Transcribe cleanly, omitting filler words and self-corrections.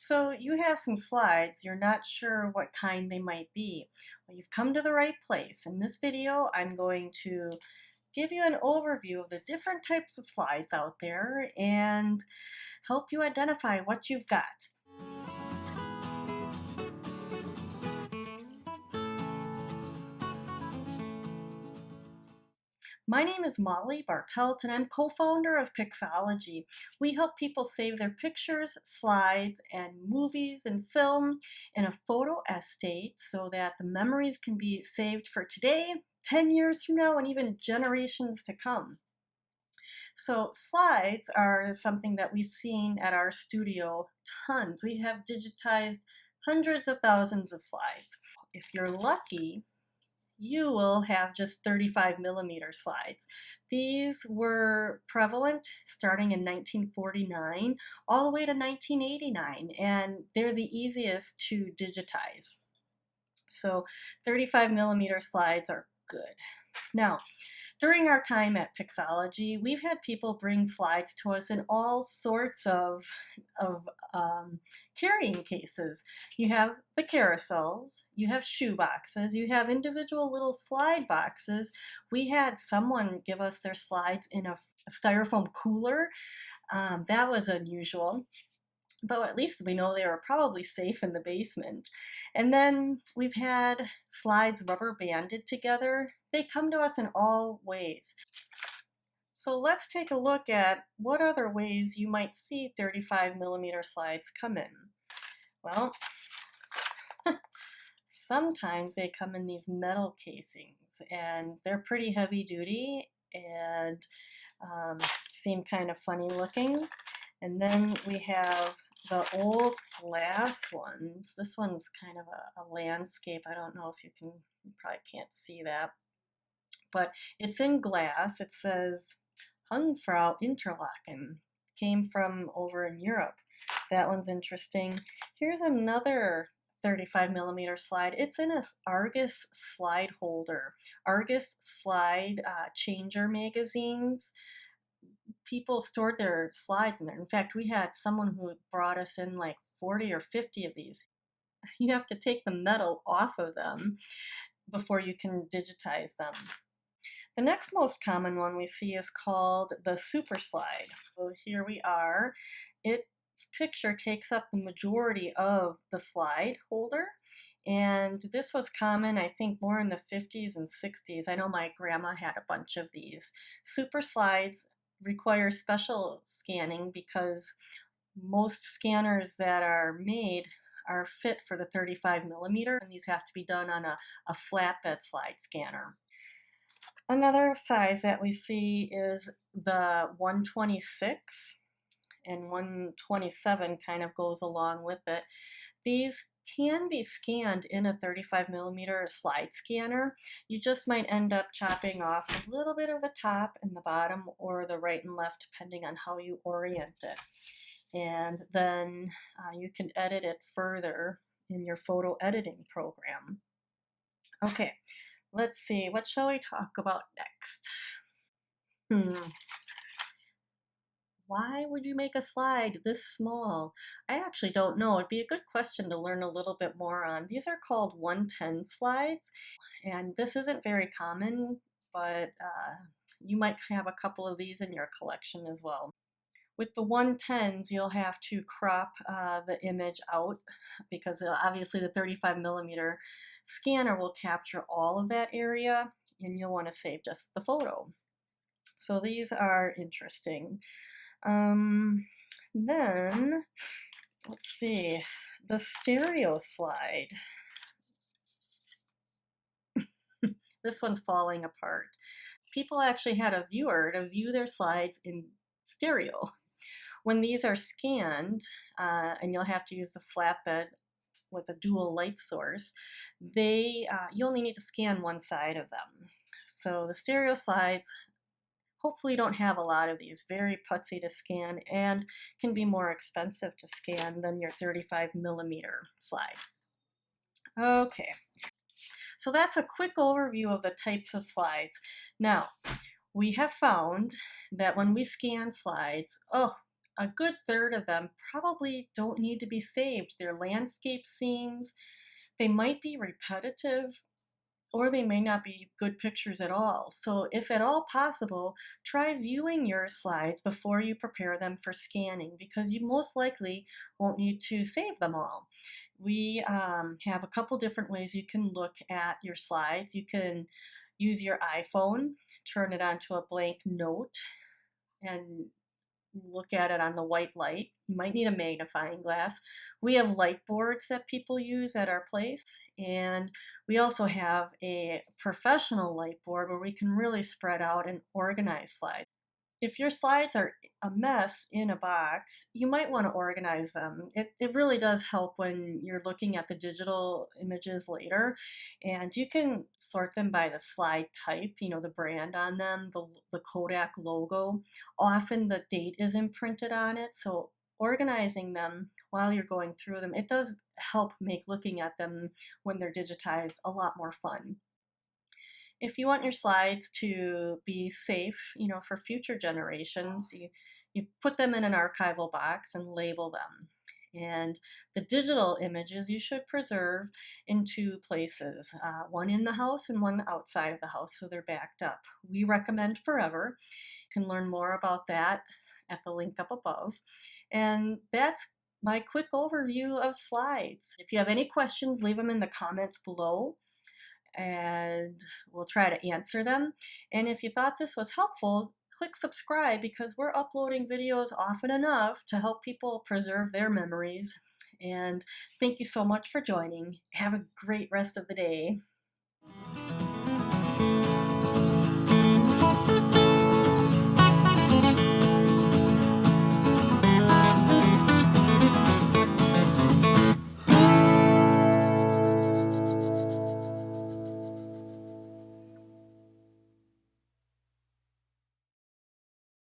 So you have some slides, you're not sure what kind they might be. Well, you've come to the right place. In this video, I'm going to give you an overview of the different types of slides out there and help you identify what you've got. My name is Molly Bartelt and I'm co-founder of Pixology. We help people save their pictures, slides, and movies and film in a photo estate so that the memories can be saved for today, 10 years from now, and even generations to come. So slides are something that we've seen at our studio tons. We have digitized hundreds of thousands of slides. If you're lucky, you will have just 35mm slides. These were prevalent starting in 1949 all the way to 1989, and they're the easiest to digitize. So 35mm slides are good. Now, during our time at Pixology, we've had people bring slides to us in all sorts of carrying cases. You have the carousels, you have shoe boxes, you have individual little slide boxes. We had someone give us their slides in a styrofoam cooler. That was unusual. But at least we know they were probably safe in the basement. And then we've had slides rubber banded together. They come to us in all ways. So let's take a look at what other ways you might see 35mm slides come in. Well, sometimes they come in these metal casings and they're pretty heavy duty and seem kind of funny looking. And then we have the old glass ones. This one's kind of a landscape. I don't know if you probably can't see that. But it's in glass. It says Jungfrau Interlaken. Came from over in Europe. That one's interesting. Here's another 35mm slide. It's in a Argus slide holder. Argus slide changer magazines. People stored their slides in there. In fact, we had someone who brought us in like 40 or 50 of these. You have to take the metal off of them before you can digitize them. The next most common one we see is called the super slide. So here we are. Its picture takes up the majority of the slide holder. And this was common, I think, more in the 50s and 60s. I know my grandma had a bunch of these. Super slides require special scanning because most scanners that are made are fit for the 35mm, and these have to be done on a flatbed slide scanner. Another size that we see is the 126, and 127 kind of goes along with it. These can be scanned in a 35mm slide scanner. You just might end up chopping off a little bit of the top and the bottom, or the right and left, depending on how you orient it. And then you can edit it further in your photo editing program. Okay, let's see, what shall we talk about next? Why would you make a slide this small? I actually don't know. It'd be a good question to learn a little bit more on. These are called 110 slides, and this isn't very common, but you might have a couple of these in your collection as well. With the 110s, you'll have to crop the image out because obviously the 35mm scanner will capture all of that area, and you'll want to save just the photo. So these are interesting. Then, let's see, the stereo slide. This one's falling apart. People actually had a viewer to view their slides in stereo. When these are scanned, and you'll have to use the flatbed with a dual light source, you only need to scan one side of them. So the stereo slides hopefully don't have a lot of these, very putsy to scan and can be more expensive to scan than your 35mm slide. Okay, so that's a quick overview of the types of slides. Now, we have found that when we scan slides, a good third of them probably don't need to be saved. They're landscape scenes. They might be repetitive, or they may not be good pictures at all. So if at all possible, try viewing your slides before you prepare them for scanning, because you most likely won't need to save them all. We have a couple different ways you can look at your slides. You can use your iPhone, turn it onto a blank note, and look at it on the white light. You might need a magnifying glass. We have light boards that people use at our place, and we also have a professional light board where we can really spread out and organize slides. If your slides are a mess in a box, you might want to organize them. It really does help when you're looking at the digital images later, and you can sort them by the slide type, you know, the brand on them, the Kodak logo. Often the date is imprinted on it, so organizing them while you're going through them, it does help make looking at them when they're digitized a lot more fun. If you want your slides to be safe, you know, for future generations, you put them in an archival box and label them. And the digital images you should preserve in two places, one in the house and one outside of the house, so they're backed up. We recommend Forever. You can learn more about that at the link up above. And that's my quick overview of slides. If you have any questions, leave them in the comments below, and we'll try to answer them. And if you thought this was helpful, click subscribe, because we're uploading videos often enough to help people preserve their memories. And thank you so much for joining. Have a great rest of the day.